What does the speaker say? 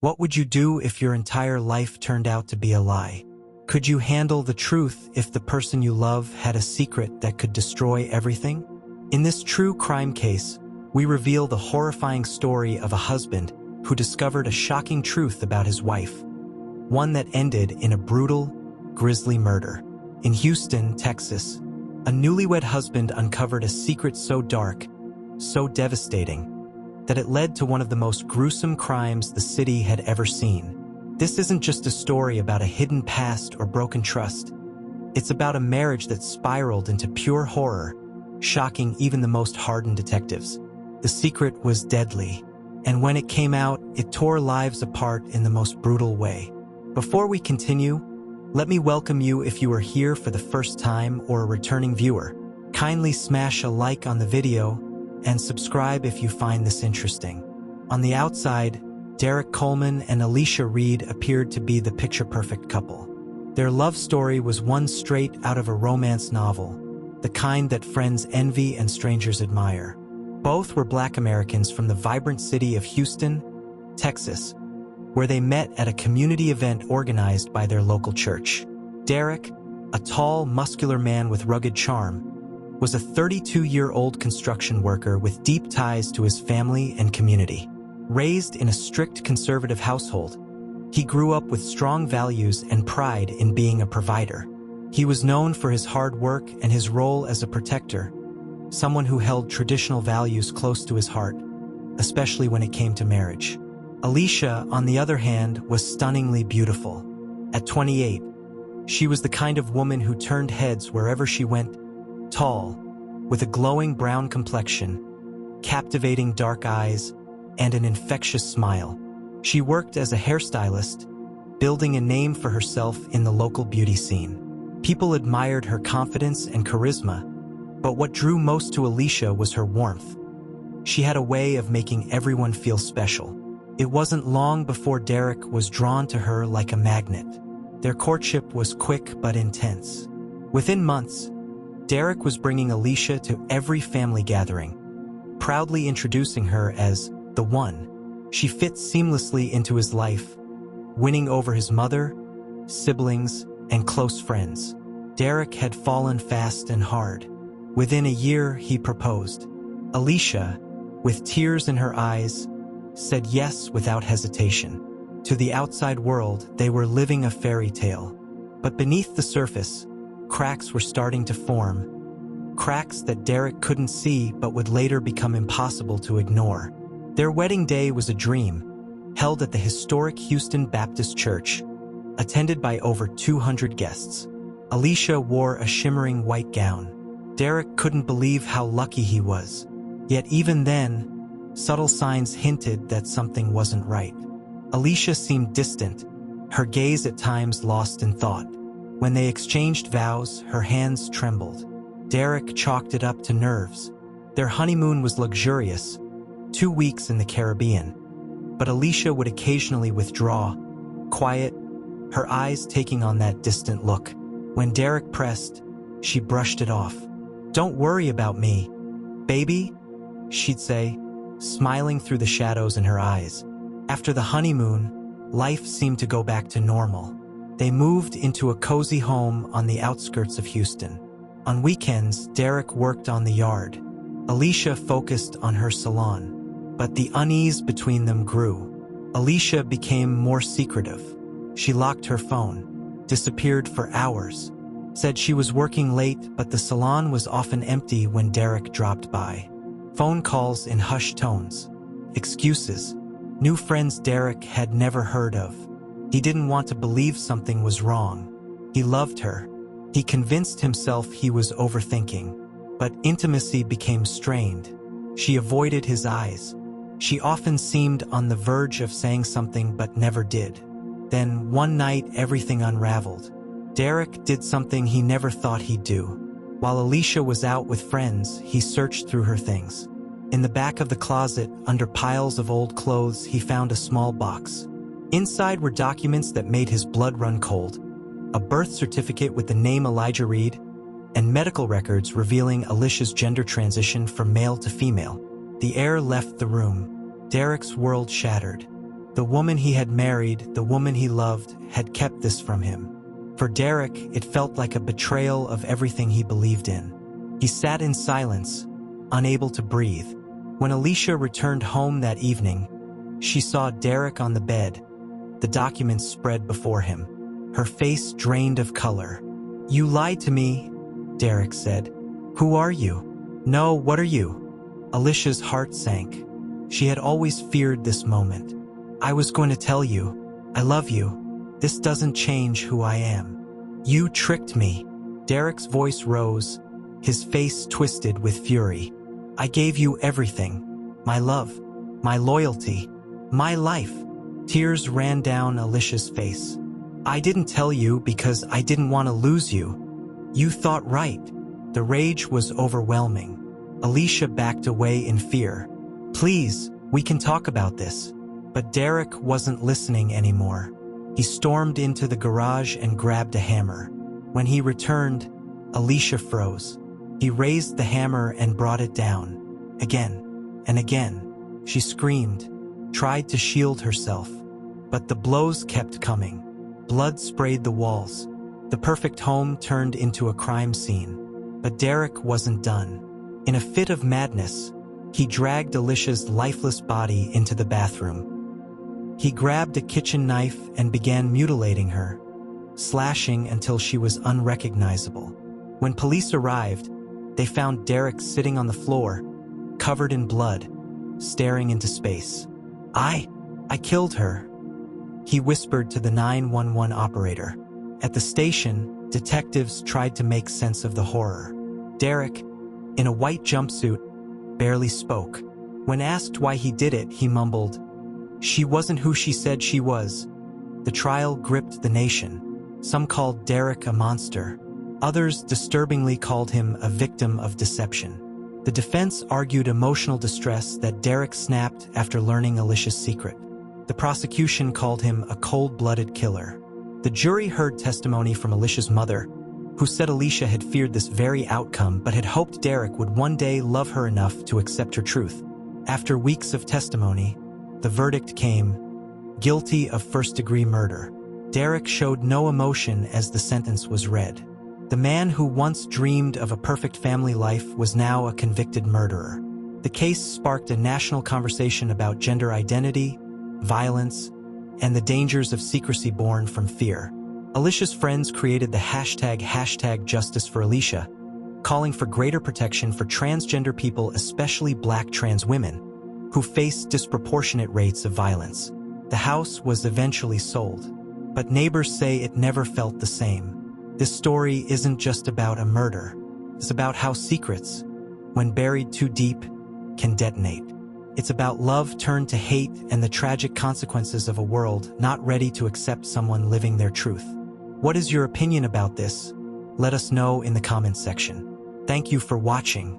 What would you do if your entire life turned out to be a lie? Could you handle the truth if the person you love had a secret that could destroy everything? In this true crime case, we reveal the horrifying story of a husband who discovered a shocking truth about his wife, one that ended in a brutal, grisly murder. In Houston, Texas, a newlywed husband uncovered a secret so dark, so devastating, that it led to one of the most gruesome crimes the city had ever seen. This isn't just a story about a hidden past or broken trust. It's about a marriage that spiraled into pure horror, shocking even the most hardened detectives. The secret was deadly, and when it came out, it tore lives apart in the most brutal way. Before we continue, let me welcome you if you are here for the first time or a returning viewer. Kindly smash a like on the video and subscribe if you find this interesting. On the outside, Derek Coleman and Alicia Reed appeared to be the picture-perfect couple. Their love story was one straight out of a romance novel, the kind that friends envy and strangers admire. Both were Black Americans from the vibrant city of Houston, Texas, where they met at a community event organized by their local church. Derek, a tall, muscular man with rugged charm, was a 32-year-old construction worker with deep ties to his family and community. Raised in a strict conservative household, he grew up with strong values and pride in being a provider. He was known for his hard work and his role as a protector, someone who held traditional values close to his heart, especially when it came to marriage. Alicia, on the other hand, was stunningly beautiful. At 28, she was the kind of woman who turned heads wherever she went. Tall, with a glowing brown complexion, captivating dark eyes, and an infectious smile. She worked as a hairstylist, building a name for herself in the local beauty scene. People admired her confidence and charisma, but what drew most to Alicia was her warmth. She had a way of making everyone feel special. It wasn't long before Derek was drawn to her like a magnet. Their courtship was quick but intense. Within months, Derek was bringing Alicia to every family gathering, proudly introducing her as the one. She fit seamlessly into his life, winning over his mother, siblings, and close friends. Derek had fallen fast and hard. Within a year, he proposed. Alicia, with tears in her eyes, said yes without hesitation. To the outside world, they were living a fairy tale. But beneath the surface, cracks were starting to form. Cracks that Derek couldn't see but would later become impossible to ignore. Their wedding day was a dream, held at the historic Houston Baptist Church, attended by over 200 guests. Alicia wore a shimmering white gown. Derek couldn't believe how lucky he was. Yet even then, subtle signs hinted that something wasn't right. Alicia seemed distant, her gaze at times lost in thought. When they exchanged vows, her hands trembled. Derek chalked it up to nerves. Their honeymoon was luxurious, 2 weeks in the Caribbean. But Alicia would occasionally withdraw, quiet, her eyes taking on that distant look. When Derek pressed, she brushed it off. "Don't worry about me, baby," she'd say, smiling through the shadows in her eyes. After the honeymoon, life seemed to go back to normal. They moved into a cozy home on the outskirts of Houston. On weekends, Derek worked on the yard. Alicia focused on her salon. But the unease between them grew. Alicia became more secretive. She locked her phone, disappeared for hours, said she was working late, but the salon was often empty when Derek dropped by. Phone calls in hushed tones. Excuses. New friends Derek had never heard of. He didn't want to believe something was wrong. He loved her. He convinced himself he was overthinking. But intimacy became strained. She avoided his eyes. She often seemed on the verge of saying something but never did. Then one night everything unraveled. Derek did something he never thought he'd do. While Alicia was out with friends, he searched through her things. In the back of the closet, under piles of old clothes, he found a small box. Inside were documents that made his blood run cold. A birth certificate with the name Elijah Reed, and medical records revealing Alicia's gender transition from male to female. The air left the room. Derek's world shattered. The woman he had married, the woman he loved, had kept this from him. For Derek, it felt like a betrayal of everything he believed in. He sat in silence, unable to breathe. When Alicia returned home that evening, she saw Derek on the bed, the documents spread before him. Her face drained of color. "You lied to me," Derek said. "Who are you?" "No, what are you?" Alicia's heart sank. She had always feared this moment. "I was going to tell you. I love you. This doesn't change who I am." "You tricked me." Derek's voice rose, his face twisted with fury. "I gave you everything. My love, my loyalty, my life." Tears ran down Alicia's face. "I didn't tell you because I didn't want to lose you. You thought right." The rage was overwhelming. Alicia backed away in fear. "Please, we can talk about this." But Derek wasn't listening anymore. He stormed into the garage and grabbed a hammer. When he returned, Alicia froze. He raised the hammer and brought it down. Again and again. She screamed, tried to shield herself. But the blows kept coming. Blood sprayed the walls. The perfect home turned into a crime scene. But Derek wasn't done. In a fit of madness, he dragged Alicia's lifeless body into the bathroom. He grabbed a kitchen knife and began mutilating her, slashing until she was unrecognizable. When police arrived, they found Derek sitting on the floor, covered in blood, staring into space. I killed her," he whispered to the 911 operator. At the station, detectives tried to make sense of the horror. Derek, in a white jumpsuit, barely spoke. When asked why he did it, he mumbled, "She wasn't who she said she was." The trial gripped the nation. Some called Derek a monster. Others disturbingly called him a victim of deception. The defense argued emotional distress that Derek snapped after learning Alicia's secret. The prosecution called him a cold-blooded killer. The jury heard testimony from Alicia's mother, who said Alicia had feared this very outcome but had hoped Derek would one day love her enough to accept her truth. After weeks of testimony, the verdict came, guilty of first-degree murder. Derek showed no emotion as the sentence was read. The man who once dreamed of a perfect family life was now a convicted murderer. The case sparked a national conversation about gender identity, violence, and the dangers of secrecy born from fear. Alicia's friends created the hashtag Justice for Alicia, calling for greater protection for transgender people, especially Black trans women, who face disproportionate rates of violence. The house was eventually sold, but neighbors say it never felt the same. This story isn't just about a murder. It's about how secrets, when buried too deep, can detonate. It's about love turned to hate and the tragic consequences of a world not ready to accept someone living their truth. What is your opinion about this? Let us know in the comments section. Thank you for watching.